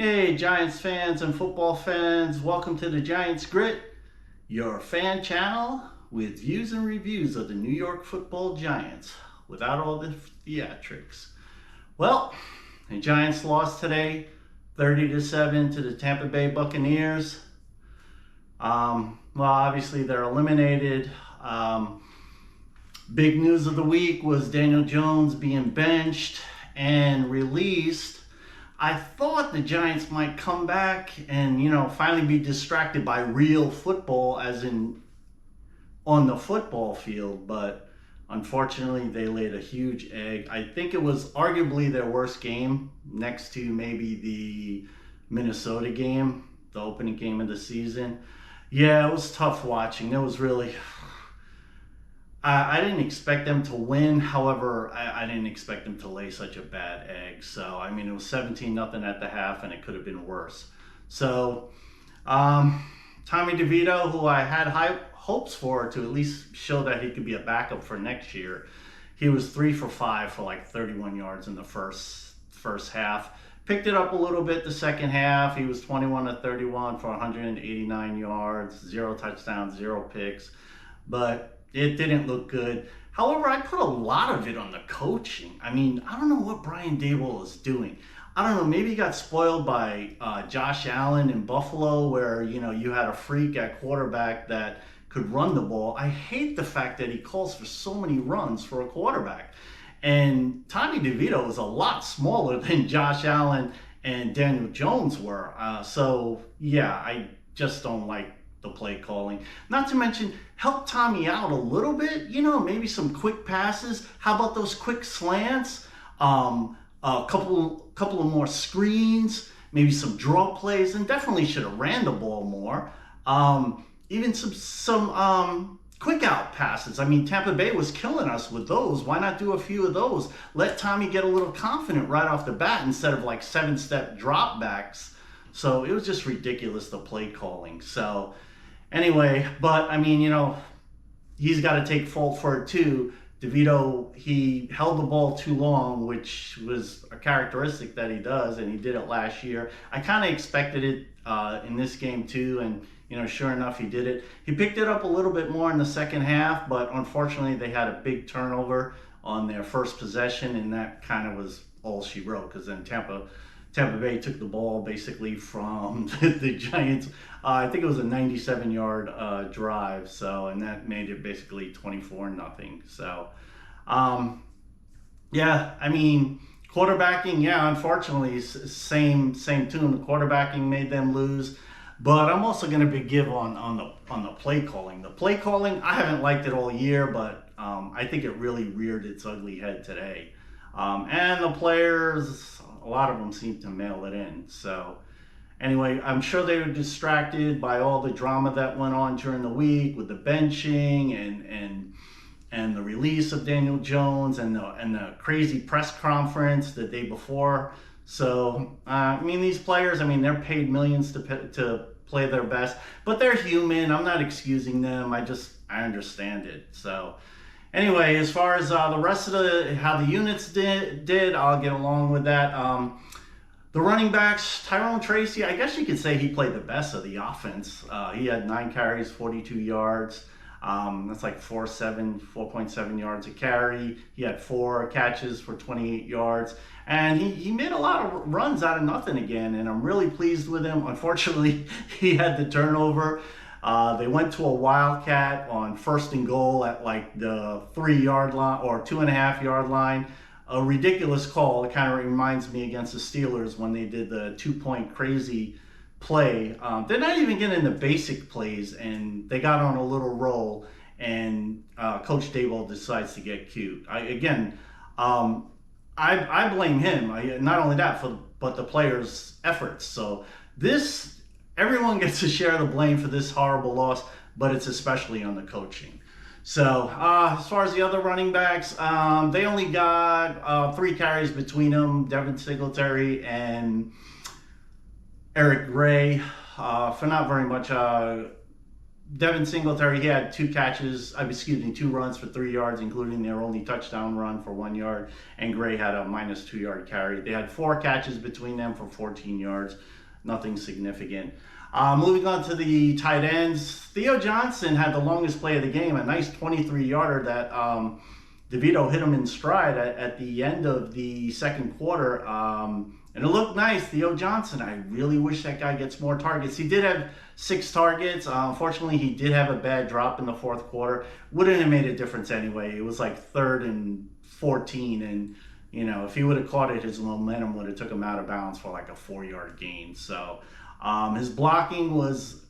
Hey Giants fans and football fans, welcome to the Giants Grit, your fan channel with views and reviews of the New York football Giants without all the theatrics. Well, the Giants lost today 30-7 to the Tampa Bay Buccaneers. Well, obviously they're eliminated. Big news of the week was Daniel Jones being benched and released. I thought the Giants might come back and, finally be distracted by real football, as in on the football field, but unfortunately they laid a huge egg. I think it was arguably their worst game, next to maybe the Minnesota game, the opening game of the season. Yeah, it was tough watching. It was really... I didn't expect them to win. However, I didn't expect them to lay such a bad egg. So, I mean, it was 17-0 at the half, and it could have been worse. So, Tommy DeVito, who I had high hopes for to at least show that he could be a backup for next year, he was 3 for 5 for like 31 yards in the first half. Picked it up a little bit the second half. He was 21 of 31 for 189 yards, 0 touchdowns, 0 picks. But it didn't look good. However, I put a lot of it on the coaching. I mean, I don't know what Brian Daboll is doing. I don't know, maybe he got spoiled by Josh Allen in Buffalo, where, you had a freak at quarterback that could run the ball. I hate the fact that he calls for so many runs for a quarterback. And Tommy DeVito is a lot smaller than Josh Allen and Daniel Jones were. So, yeah, I just don't like the play calling. Not to mention, help Tommy out a little bit, maybe some quick passes. How about those quick slants? A couple of more screens, maybe some draw plays, and definitely should have ran the ball more. Even some quick out passes. I mean, Tampa Bay was killing us with those. Why not do a few of those? Let Tommy get a little confident right off the bat instead of like 7-step drop backs. So it was just ridiculous, the play calling. So anyway, but I mean, he's got to take fault for it too. DeVito, he held the ball too long, which was a characteristic that he does, and he did it last year. I kind of expected it in this game too, and sure enough, he did it. He picked it up a little bit more in the second half, but unfortunately, they had a big turnover on their first possession, and that kind of was all she wrote, because then Tampa Bay took the ball basically from the Giants. I think it was a 97-yard drive, and that made it basically 24-0. So, yeah, I mean, quarterbacking, yeah, unfortunately, same tune. The quarterbacking made them lose. But I'm also going to give on the play calling. The play calling, I haven't liked it all year, but I think it really reared its ugly head today. And the players, a lot of them seem to mail it in. So anyway, I'm sure they were distracted by all the drama that went on during the week with the benching and the release of Daniel Jones and the crazy press conference the day before. So, I mean, these players, they're paid millions to play their best, but they're human. I'm not excusing them. I understand it. So anyway, as far as the rest of how the units did, I'll get along with that. The running backs, Tyrone Tracy, I guess you could say he played the best of the offense. He had 9 carries, 42 yards. That's like 4.7 yards a carry. He had 4 catches for 28 yards. And he made a lot of runs out of nothing again, and I'm really pleased with him. Unfortunately, he had the turnover. They went to a wildcat on 1st and goal at like the 3-yard line or 2.5-yard line. A ridiculous call. It kind of reminds me against the Steelers when they did the 2-point crazy play. They're not even getting the basic plays, and they got on a little roll, and Coach Daboll decides to get cute. I blame him. Not only that, but the players' efforts. So everyone gets to share the blame for this horrible loss, but it's especially on the coaching. So as far as the other running backs, they only got 3 carries between them, Devin Singletary and Eric Gray, for not very much Devin Singletary, he had 2 runs for 3 yards, including their only touchdown run for 1 yard, and Gray had a -2 yard carry. They had 4 catches between them for 14 yards, nothing significant. Moving on to the tight ends, Theo Johnson had the longest play of the game, a nice 23-yarder that DeVito hit him in stride at the end of the second quarter. And it looked nice. Theo Johnson, I really wish that guy gets more targets. He did have 6 targets. Unfortunately, he did have a bad drop in the fourth quarter. Wouldn't have made a difference anyway. It was like 3rd and 14. And, if he would have caught it, his momentum would have took him out of bounds for like a 4-yard gain. So his blocking was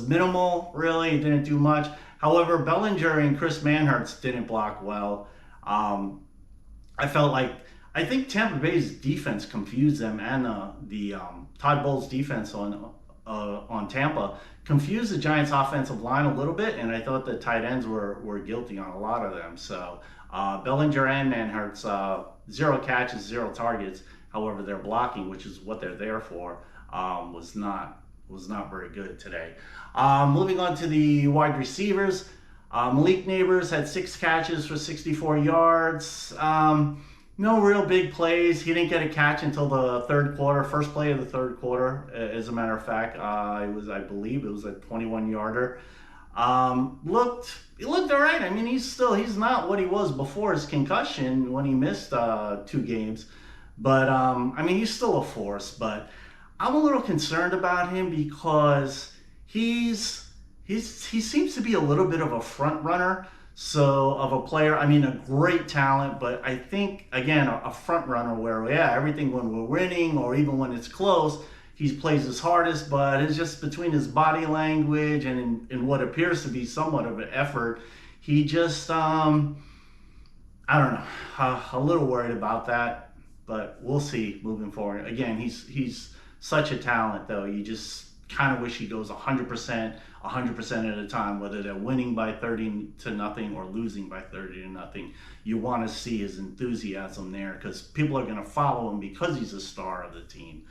minimal, really. It didn't do much. However, Bellinger and Chris Manhertz didn't block well. I think Tampa Bay's defense confused them, and the Todd Bowles defense on Tampa confused the Giants' offensive line a little bit, and I thought the tight ends were guilty on a lot of them. So Bellinger and Manhertz, 0 catches, 0 targets. However, their blocking, which is what they're there for, was not very good today. Moving on to the wide receivers. Malik Neighbors had 6 catches for 64 yards. No real big plays. He didn't get a catch until the third quarter, first play of the third quarter, as a matter of fact. I believe it was a 21-yarder. He looked all right. I mean, he's not what he was before his concussion when he missed 2 games. But, he's still a force. But I'm a little concerned about him because he seems to be a little bit of a front runner, of a player. A great talent, but I think, again, a front runner where, everything when we're winning or even when it's close, he plays his hardest, but it's just between his body language and in what appears to be somewhat of an effort. He just, I don't know, a little worried about that, but we'll see moving forward. Again, he's such a talent, though. You just kind of wish he goes 100% at a time, whether they're winning by 30-0 or losing by 30-0. You want to see his enthusiasm there because people are going to follow him because he's a star of the team.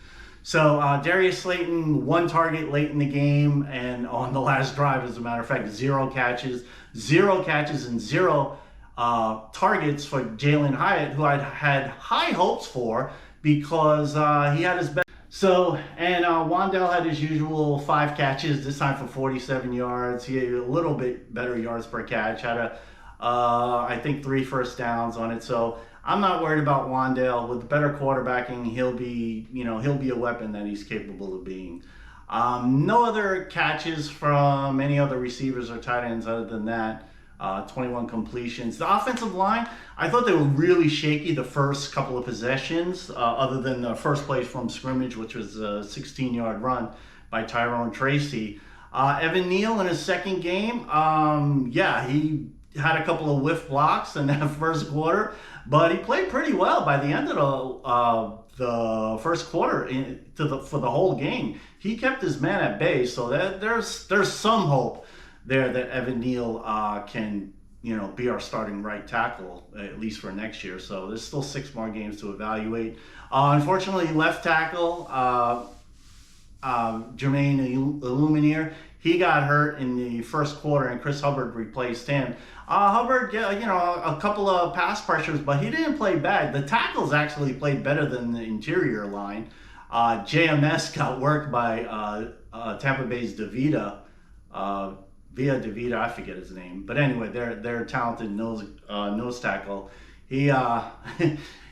So Darius Slayton, 1 target late in the game, and on the last drive, as a matter of fact, 0 catches and 0 targets for Jalen Hyatt, who I'd had high hopes for because he had his best. Wandell had his usual 5 catches, this time for 47 yards. He had a little bit better yards per catch, had I think 3 first downs on it. So I'm not worried about Wandell. With better quarterbacking, he'll be a weapon that he's capable of being. No other catches from any other receivers or tight ends other than that. 21 completions. The offensive line, I thought they were really shaky the first couple of possessions, other than the first play from scrimmage, which was a 16-yard run by Tyrone Tracy. Evan Neal in his second game, he had a couple of whiff blocks in that first quarter, but he played pretty well by the end of the first quarter for the whole game. He kept his man at bay, so there's some hope there that Evan Neal can be our starting right tackle, at least for next year. So there's still 6 more games to evaluate. Unfortunately, left tackle Jermaine Illumineer, he got hurt in the first quarter, and Chris Hubbard replaced him. Hubbard, a couple of pass pressures, but he didn't play bad. The tackles actually played better than the interior line. JMS got worked by Tampa Bay's DeVita. Via DeVita, I forget his name, but anyway, their talented nose tackle. He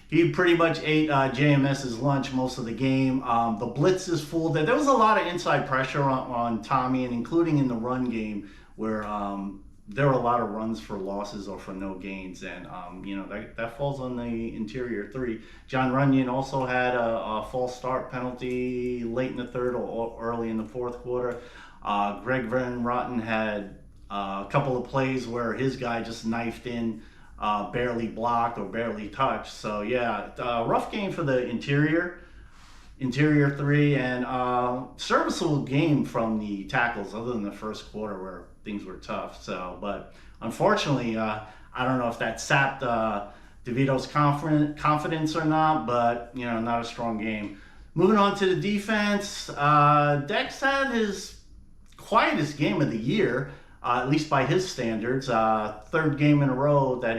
he pretty much ate JMS's lunch most of the game. The blitz is full. There was a lot of inside pressure on Tommy, and including in the run game where there were a lot of runs for losses or for no gains, and that falls on the interior 3. John Runyon also had a false start penalty late in the third or early in the fourth quarter. Greg Van Rotten had a couple of plays where his guy just knifed in, barely blocked or barely touched. So rough game for the interior 3, and serviceable game from the tackles other than the first quarter where things were tough. So, but unfortunately, I don't know if that sapped DeVito's confidence or not, but not a strong game. Moving on to the defense, Dex had his quietest game of the year. at least by his standards. Third game in a row that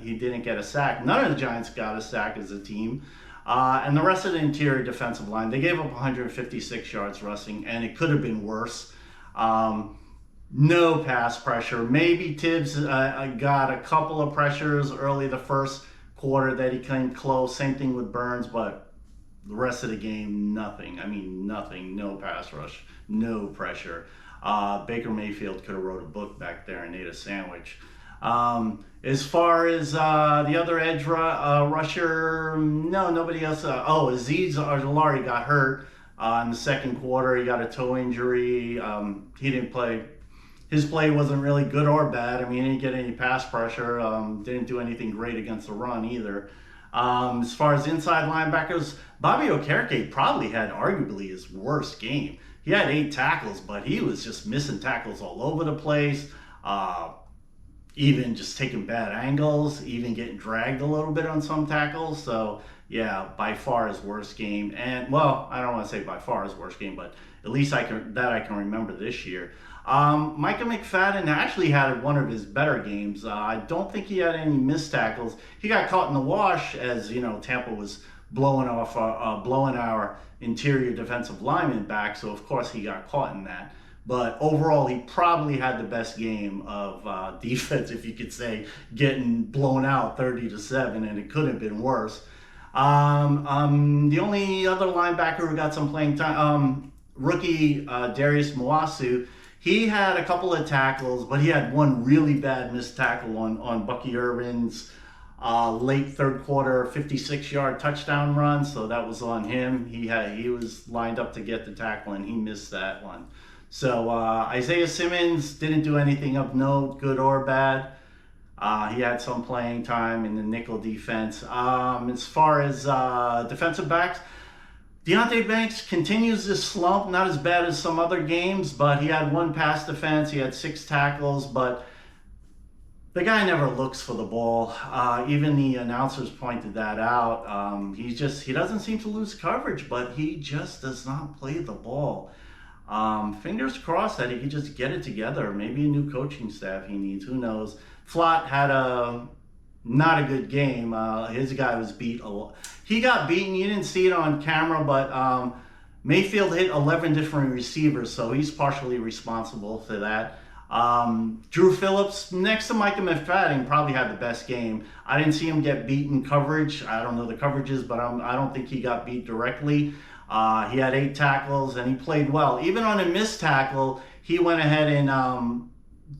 he didn't get a sack. None of the Giants got a sack as a team. And the rest of the interior defensive line, they gave up 156 yards rushing, and it could have been worse. No pass pressure. Maybe Tibbs got a couple of pressures early the first quarter that he came close. Same thing with Burns, but the rest of the game, nothing. I mean, nothing. No pass rush, no pressure. Baker Mayfield could have wrote a book back there and ate a sandwich. As far as the other edge rusher, no, nobody else. Azeez Ojulari got hurt in the second quarter. He got a toe injury. He didn't play. His play wasn't really good or bad. I mean, he didn't get any pass pressure. Didn't do anything great against the run either. As far as inside linebackers, Bobby Okereke probably had arguably his worst game. He had 8 tackles, but he was just missing tackles all over the place. Even just taking bad angles, even getting dragged a little bit on some tackles. So yeah, by far his worst game. And well, I don't want to say by far his worst game, but at least I can remember this year. Micah McFadden actually had one of his better games. I don't think he had any missed tackles. He got caught in the wash as, you know, Tampa was blowing our interior defensive lineman back. So of course he got caught in that. But overall, he probably had the best game of defense, if you could say, getting blown out 30-7, and it couldn't have been worse. The only other linebacker who got some playing time, rookie Darius Muasu, he had a couple of tackles, but he had one really bad missed tackle on Bucky Irvin's late third quarter 56-yard touchdown run, so that was on him. He was lined up to get the tackle, and he missed that one. So Isaiah Simmons didn't do anything of note, good or bad. He had some playing time in the nickel defense. As far as defensive backs, Deonte Banks continues this slump, not as bad as some other games, but he had 1 pass defense, he had 6 tackles, but the guy never looks for the ball. Even the announcers pointed that out. He doesn't seem to lose coverage, but he just does not play the ball. Fingers crossed that he could just get it together. Maybe a new coaching staff he needs. Who knows? Flott had not a good game. His guy was beat a lot. He got beaten. You didn't see it on camera, but Mayfield hit 11 different receivers, so he's partially responsible for that. Drew Phillips, next to Micah McFadden, probably had the best game. I didn't see him get beat in coverage. I don't know the coverages, but I don't think he got beat directly. He had 8 tackles, and he played well. Even on a missed tackle, he went ahead and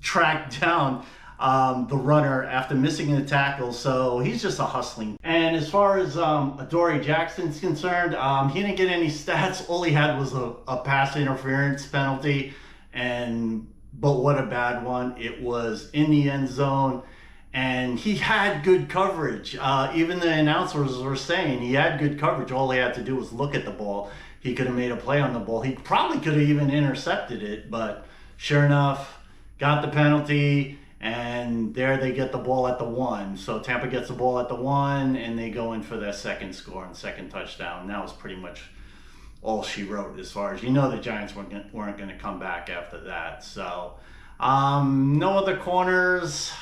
tracked down the runner after missing the tackle. So he's just a hustling. And as far as Adoree Jackson's concerned, he didn't get any stats. All he had was a pass interference penalty, but what a bad one. It was in the end zone. And he had good coverage. Even the announcers were saying he had good coverage. All he had to do was look at the ball. He could have made a play on the ball. He probably could have even intercepted it, but sure enough, got the penalty, and there they get the ball at the 1. So Tampa gets the ball at the 1, and they go in for their second score and second touchdown. And that was pretty much all she wrote as far as, the Giants weren't going to come back after that. So no other corners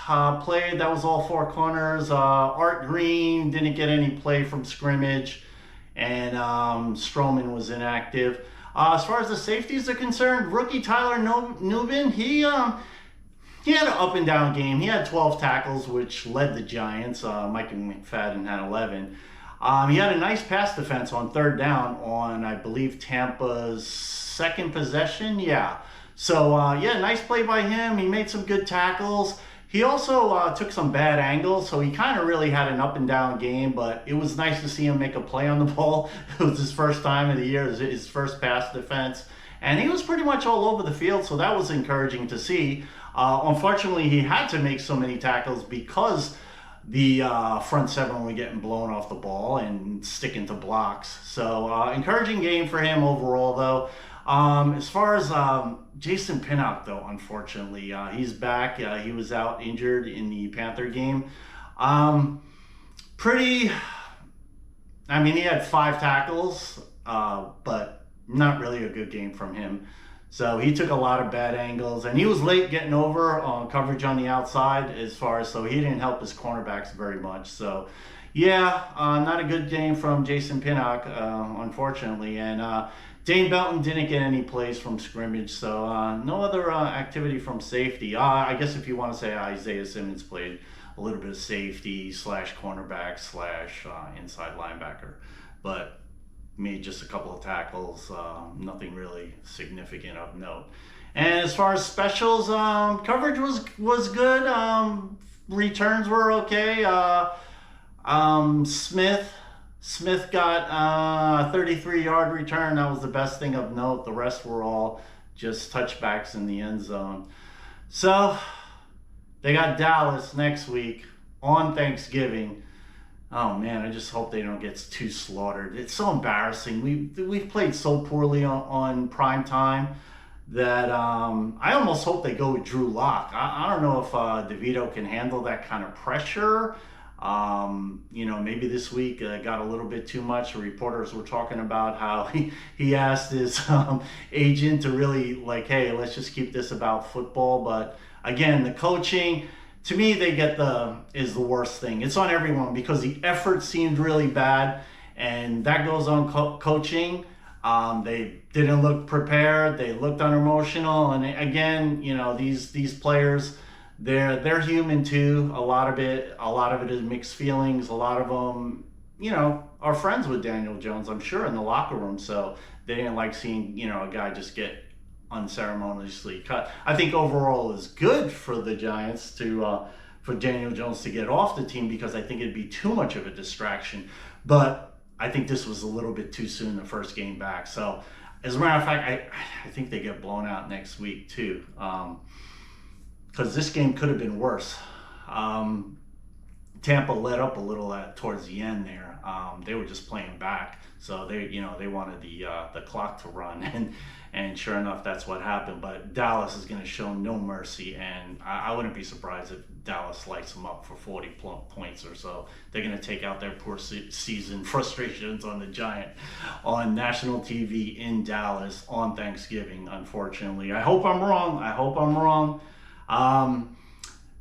played. That was all 4 corners. Art Green didn't get any play from scrimmage, and Stroman was inactive. As far as the safeties are concerned, rookie Tyler Nubin, he had an up and down game. He had 12 tackles, which led the Giants. Micah McFadden had 11. He had a nice pass defense on third down on, I believe, Tampa's second possession. Yeah. So, nice play by him. He made some good tackles. He also took some bad angles, so he kind of really had an up and down game, but it was nice to see him make a play on the ball. It was his first time of the year, his first pass defense, and he was pretty much all over the field, so that was encouraging to see. Unfortunately, he had to make so many tackles because the front 7 were getting blown off the ball and sticking to blocks. So, encouraging game for him overall, though. As far as Jason Pinnock, though, unfortunately, he's back. He was out injured in the Panther game. He had 5 tackles, but not really a good game from him. So he took a lot of bad angles, and he was late getting over on coverage on the outside so he didn't help his cornerbacks very much. So yeah, not a good game from Jason Pinnock, unfortunately. And Dane Belton didn't get any plays from scrimmage, so no other activity from safety. I guess if you want to say Isaiah Simmons played a little bit of safety slash cornerback slash inside linebacker, but made just a couple of tackles, nothing really significant of note. And as far as specials, coverage was good. Returns were okay. Smith got a 33-yard return. That was the best thing of note. The rest were all just touchbacks in the end zone. So they got Dallas next week on Thanksgiving. Oh man, I just hope they don't get too slaughtered. It's so embarrassing. We've played so poorly on prime time that I almost hope they go with Drew Lock. I don't know if DeVito can handle that kind of pressure. Maybe this week got a little bit too much. The reporters were talking about how he asked his agent to really hey, let's just keep this about football. But again, the coaching, to me, is the worst thing. It's on everyone because the effort seemed really bad, and that goes on coaching. They didn't look prepared. They looked unemotional, and again, these players, they're human too. A lot of it is mixed feelings. A lot of them, are friends with Daniel Jones, I'm sure, in the locker room. So they didn't like seeing, a guy just get unceremoniously cut. I think overall is good for the Giants for Daniel Jones to get off the team, because I think it'd be too much of a distraction. But I think this was a little bit too soon, the first game back. So as a matter of fact, I think they get blown out next week too, because this game could have been worse. Tampa let up a little towards the end there. They were just playing back, so they wanted the clock to run, and sure enough, that's what happened. But Dallas is going to show no mercy, and I wouldn't be surprised if Dallas lights them up for 40 points or so. They're going to take out their poor season frustrations on the Giant on national TV in Dallas on Thanksgiving, unfortunately. I hope I'm wrong.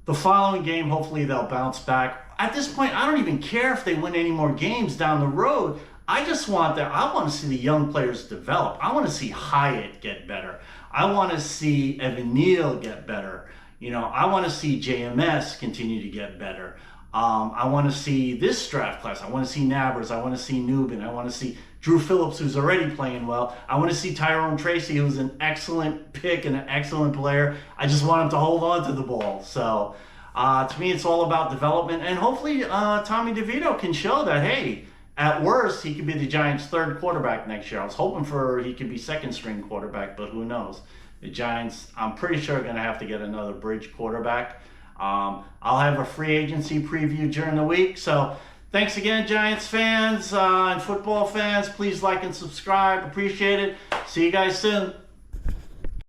The following game, hopefully they'll bounce back. At this point, I don't even care if they win any more games down the road. I want to see the young players develop. I want to see Hyatt get better. I want to see Evan Neal get better. I want to see JMS continue to get better. I want to see this draft class. I want to see Nabbers. I want to see Newbin. I want to see Drew Phillips, who's already playing well. I want to see Tyrone Tracy, who's an excellent pick and an excellent player. I just want him to hold on to the ball. So to me, it's all about development. And hopefully Tommy DeVito can show that, hey, at worst, he could be the Giants' third quarterback next year. I was hoping he could be second-string quarterback, but who knows? The Giants, I'm pretty sure, are going to have to get another bridge quarterback. I'll have a free agency preview during the week. So thanks again, Giants fans and football fans. Please like and subscribe. Appreciate it. See you guys soon.